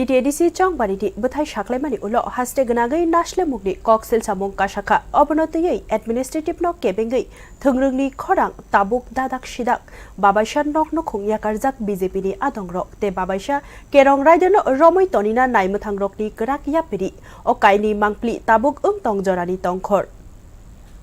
BTDC Chong Baridi Buthai Shaklemani Ulo Haste Ganagai Nashle Mugni Coxel Samong Kashaka Obonotoye Administrative No Kebengai Thungrungni Korang Tabuk Dadak Shidak Babaisha Nokno Khungya Karzak BJP ni Adongrok Te Babaisha Kerong raidao Romoi Tonina Naitukagwi Kerak Yapiri Okaini Mangpli Tabuk Tongjorani Tongkhor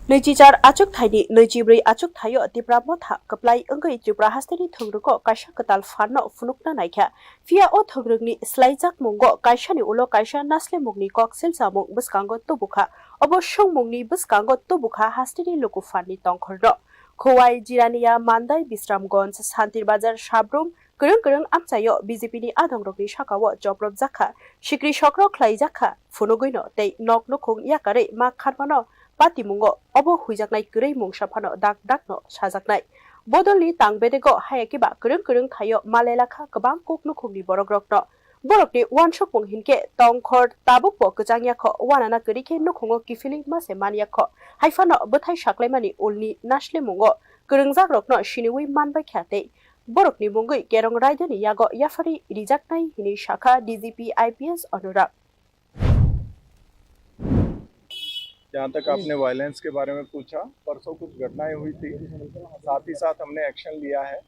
Naichichar achuk thaini Naichibri achuk thayo Tripura motha kaplai anggai Tripura hasteni thungruko kaisa katal fanno funukna naikha fia o thungrungni slaijak mungo kaisani ulo kaisa nasle mungni koksel samung buskango tubukha obo songmungni buskango tubukha hasteni luku fanni tongkhorno khowai jiraniya mandai bisramgonj santirbazar sabrum kerong amchayo BJP ni adongrokni sakawo jobrok jakha sikri sokrok khlaijakha funugoino tei nokno khung yakare ma kharmano Patimungo, Obo Huijaknai Gray Mungshapano Dakno Sajaknai. Bodoli Tangbedego Hayakiba Kerong Tayo Malelaka Kabang Kuknukuni borokno. Borokni one shop Hinke, Tongkhor, Tabukpo Kajanyako, Wanana Kurike Nukungo Kifili Masemaniako, Haifano Buthai Shaklemani Ulni Nashle Mungo, Kerongzagrokno Shiniwi Manba Kate. Borokni Mungui Kerong raidao Yago yapharjaknai Hini Shaka DGP IPS Honorak. जहाँ तक आपने violence के बारे में पूछा, परसों कुछ घटनाएं हुई थी, साथ ही साथ हमने एक्शन लिया है।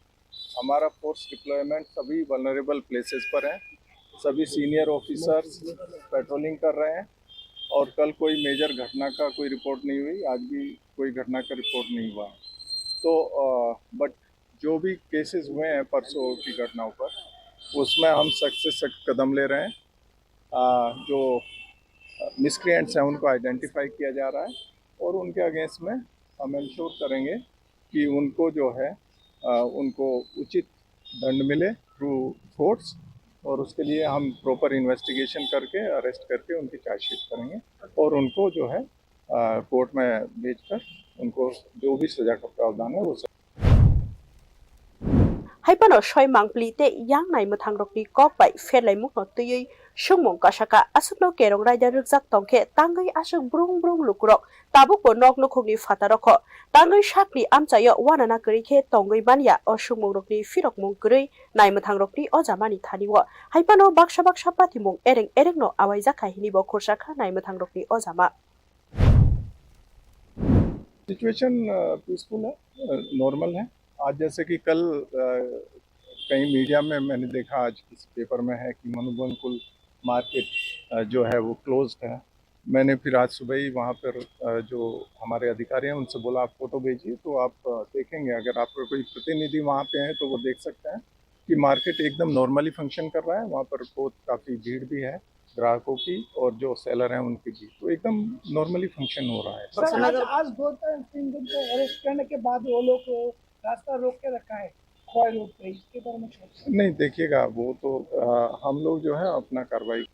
हमारा फोर्स डिप्लॉयमेंट सभी वल्नरेबल प्लेसेस पर है, सभी सीनियर ऑफिसर्स पेट्रोलिंग कर रहे हैं और कल कोई मेजर घटना का कोई रिपोर्ट नहीं हुई, आज भी कोई घटना का रिपोर्ट नहीं हुआ। तो बट जो भी केसेस हुए हैं परसों की घटनाओं पर, उसमें हम सख्त से सख्त कदम ले रहे हैं। जो मिसक्रिएंट्स हैं उनको आइडेंटिफाई किया जा रहा है और उनके अगेंस्ट में हम इंश्योर करेंगे कि उनको जो है उनको उचित दंड मिले थ्रू कोर्ट्स, और उसके लिए हम प्रॉपर इन्वेस्टिगेशन करके अरेस्ट करके उनकी चार्जशीट करेंगे और उनको जो है कोर्ट में भेजकर उनको जो भी सजा का प्रावधान है वो Haipano Shoi Mangpli te Yang Naitukagwi Kokbai Ferlai Mukno Tuyui Shungmong Kashaka Asukno Kerong raidao Rukjak Tongkhe Tangai Asuk Brung Lukurok Tabukpo Nokno Khungni Fataroko Tangai Shakni Amchayo Wanana Kurike Tongai Mania o Shungmong Rokni Firok Mung Kurui Naitukagwi Ojamani Thaniwo Haipano Baksha Patimung Erengno Awaijaka Hinibo Kursaka Naitukagwi Ojama situation peaceful है, normal है। आज जैसे कि कल कहीं media में मैंने देखा, आज किस पेपर में है कि मनुबंकुल मार्केट जो है वो क्लोज्ड है। मैंने फिर आज सुबह ही वहाँ पर जो हमारे अधिकारी हैं उनसे बोला आप फोटो भेजिए, तो आप देखेंगे, अगर आपका कोई प्रतिनिधि वहाँ पे है तो वो देख सकते हैं कि मार्केट एकदम नॉर्मली फंक्शन कर रहा है। वहाँ पर बहुत काफ़ी भीड़ भी है ग्राहकों की और जो सेलर हैं उनकी भी, तो एकदम नॉर्मली फंक्शन हो रहा है। सर, आज 2-3 दिन को अरेस्ट करने के बाद वो लोग को रास्ता रोक के रखा है खोई रोड पे, इसके बारे में नहीं, देखिएगा वो तो हम लोग जो है अपना कार्रवाई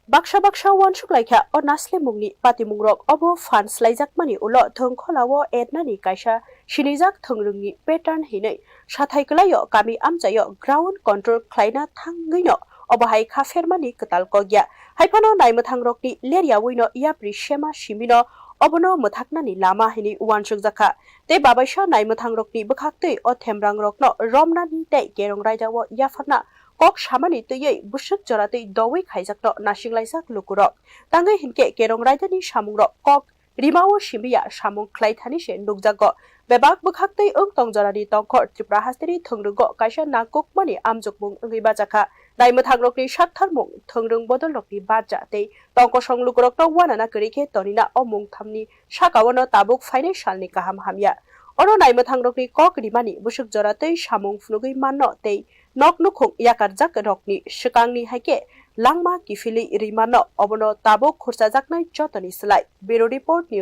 Baksha wanshuk laikha o nasle mungni patimungrok obo fan slaijakmani ulo thongkholawo etnani kaisa sinijak thongrungni pattern hinai sathaiklayo kami amchayo ground control khlaina thangino obahai khafermani ketal kogya haifano Naitukagwi leriawino yapri shema simino obono muthaknani lama hini wanshuk jakha te babaisha Naitukagwi bukhaktui o themrangrokno romnani tei Kerong raidao yafarna Kok Shamani Tuyei Bushuk Jorati Dowi Kaijakno Nashinglaisak Lukurok Tangai Hinke Kerong raidao Shamungrok Kok Rimao Shimbiya Shamung Klaithani She Nukjago Bebak Bukhaktui Tongjorani Tongkhor Tripura hasteni Thungrugo Kaisa Nakukmani Amjukmung Ngibajaka Naitukagwi Shaktharmung Thungrung Bodolokni Baja Tei Tongkosong Lukurokno Wanana Kurike Tonina Omung Thamni Shakawono Tabuk Financialni Kaham Hamya Oro Naitukagwi Kok Rimani Bushuk Jorati Shamung Funugui Manno Tei Nokno Khung Yakarjak Rokni Shikangni Haike Langma Kifili Rimano Obono Tabuk Khursajaknai Jotoni Slai Bureau Report News